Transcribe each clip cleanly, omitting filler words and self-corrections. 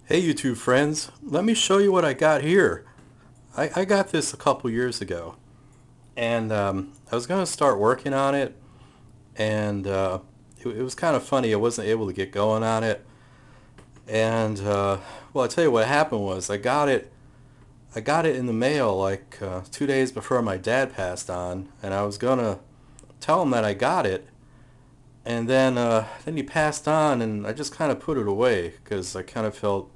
Hey YouTube friends, let me show you what I got here. I got this a couple years ago, and I was going to start working on it, and it was kind of funny. I wasn't able to get going on it, and well, I'll tell you what happened was I got it in the mail like 2 days before my dad passed on, and I was going to tell him that I got it, and then he passed on, and I just kind of put it away because I kind of felt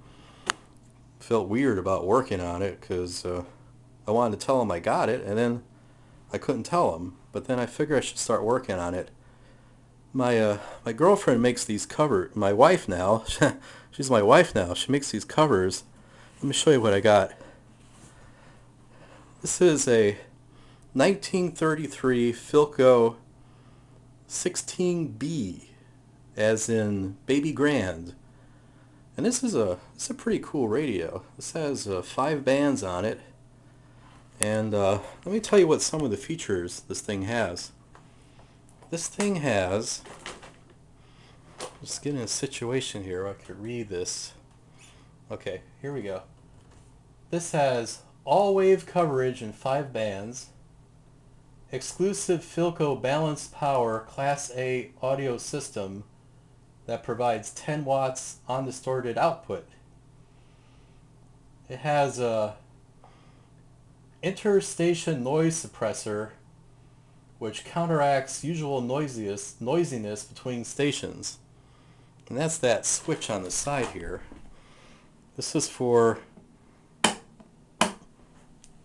weird about working on it because I wanted to tell him I got it, and then I couldn't tell him. But then I figured I should start working on it. My girlfriend makes these covers. My wife now, she's my wife now. She makes these covers. Let me show you what I got. This is a 1933 Philco 16B, as in Baby Grand. And it's a pretty cool radio. This has 5 bands on it. And let me tell you what some of the features this thing has. This thing has, just get in a situation here where I could read this. Okay, here we go. This has all wave coverage in 5 bands, exclusive Philco balanced power Class A audio system that provides 10 watts undistorted output. It has a interstation noise suppressor which counteracts usual noisiness between stations. And that's that switch on the side here. This is for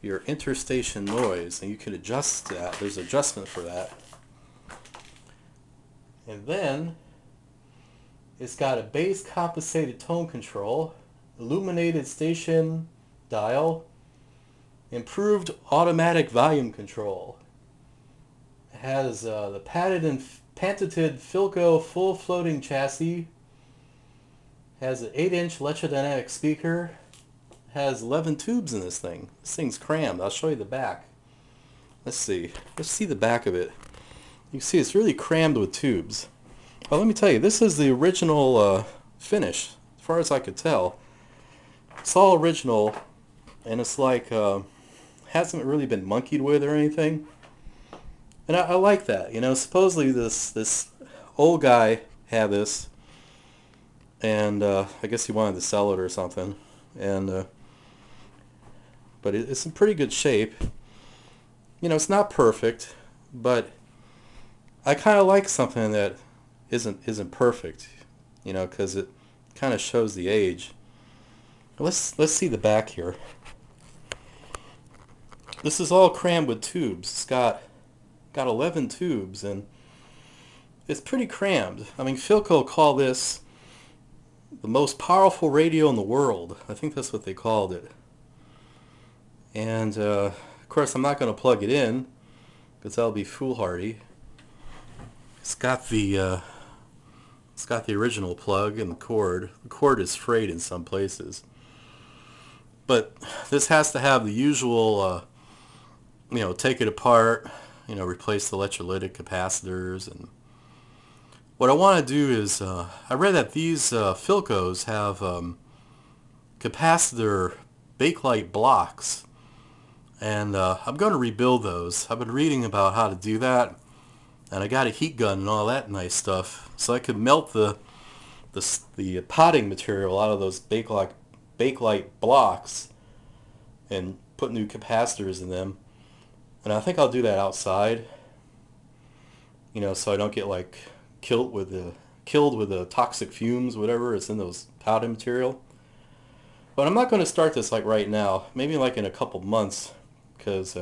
your interstation noise, and you can adjust that. There's adjustment for that. And then it's got a bass compensated tone control, illuminated station dial, improved automatic volume control. It has the patented Philco full floating chassis. Has an 8-inch electrodynamic speaker. Has 11 tubes in this thing. This thing's crammed. I'll show you the back. Let's see. Let's see the back of it. You can see it's really crammed with tubes. Well, let me tell you, this is the original finish, as far as I could tell. It's all original, and it's like hasn't really been monkeyed with or anything. And I like that. You know, supposedly this old guy had this, and I guess he wanted to sell it or something. And but it's in pretty good shape. You know, it's not perfect, but I kind of like something that isn't perfect. You know, because it kind of shows the age. Let's see the back here. This is all crammed with tubes. It's got 11 tubes, and it's pretty crammed. I mean, Philco called this the most powerful radio in the world. I think that's what they called it. And of course, I'm not going to plug it in because that'll be foolhardy. It's got the original plug and the cord. The cord is frayed in some places, but this has to have the usual. You know, take it apart. You know, replace the electrolytic capacitors. And what I want to do is, I read that these Philcos have capacitor bakelite blocks, and I'm going to rebuild those. I've been reading about how to do that, and I got a heat gun and all that nice stuff, so I could melt the potting material out of those bakelite blocks and put new capacitors in them. And I think I'll do that outside, you know, so I don't get like killed with the toxic fumes, whatever is in those powder material. But I'm not going to start this like right now. Maybe like in a couple months, because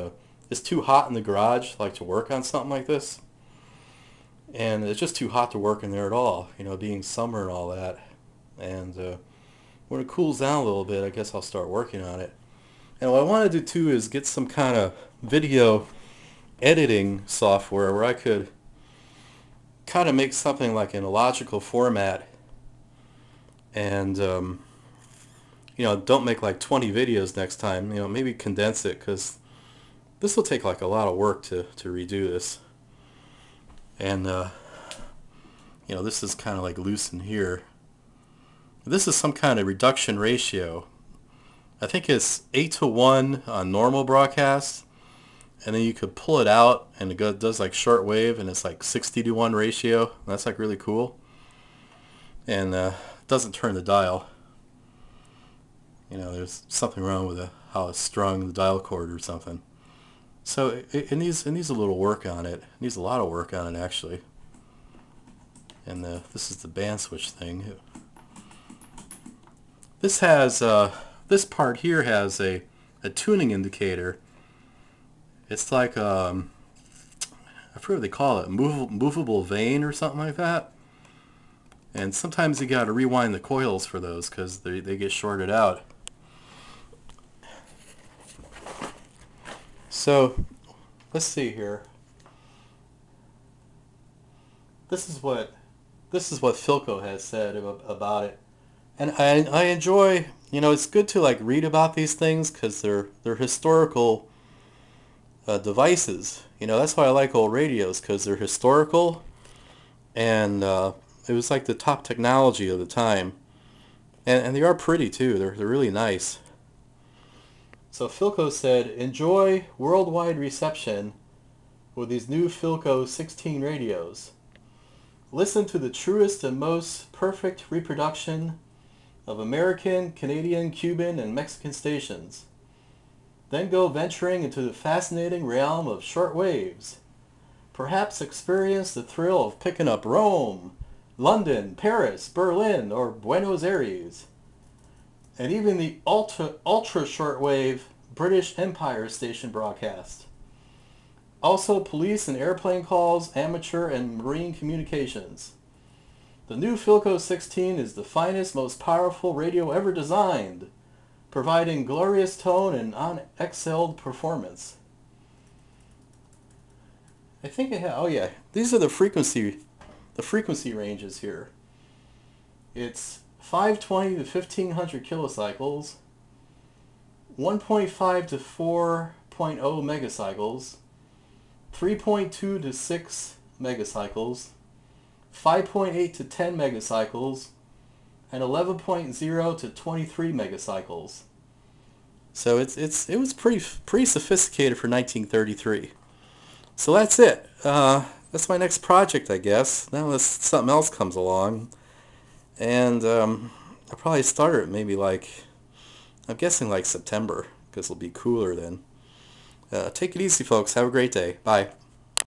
it's too hot in the garage like to work on something like this, and it's just too hot to work in there at all. You know, being summer and all that. And when it cools down a little bit, I guess I'll start working on it. And what I want to do too is get some kind of video editing software where I could kind of make something like in a logical format, and you know, don't make like 20 videos next time. You know, maybe condense it, because this will take like a lot of work to redo this. And you know, this is kind of like loose in here, This is some kind of reduction ratio. I think it's 8:1 on normal broadcast, and then you could pull it out and it does like shortwave, and it's like 60:1 ratio. That's like really cool, and it doesn't turn the dial. You know, there's something wrong with how it's strung, the dial cord or something. So it needs a little work on it. It needs a lot of work on it actually. And this is the band switch thing. This has this part here has a tuning indicator. It's like I forget what they call it, movable vane or something like that. And sometimes you got to rewind the coils for those because they get shorted out. So let's see here. This is what Philco has said about it, and I enjoy. You know, it's good to like read about these things because they're historical devices. You know, that's why I like old radios, because they're historical, and it was like the top technology of the time, and they are pretty too. They're really nice. So Philco said, enjoy worldwide reception with these new Philco 16 radios. Listen to the truest and most perfect reproduction of American, Canadian, Cuban, and Mexican stations. Then go venturing into the fascinating realm of short waves. Perhaps experience the thrill of picking up Rome, London, Paris, Berlin, or Buenos Aires, and even the ultra shortwave British Empire station broadcast. Also police and airplane calls, amateur and marine communications. The new Philco 16 is the finest, most powerful radio ever designed, providing glorious tone and unexcelled performance. I think it has, oh yeah, these are the frequency ranges here. It's 520 to 1500 kilocycles, 1.5 to 4.0 megacycles, 3.2 to 6 megacycles, 5.8 to 10 megacycles, and 11.0 to 23 megacycles. So it was pretty sophisticated for 1933. So that's it. That's my next project, I guess. Now unless something else comes along, and I'll probably start it maybe like, I'm guessing like September, because it'll be cooler then. Take it easy, folks. Have a great day. Bye.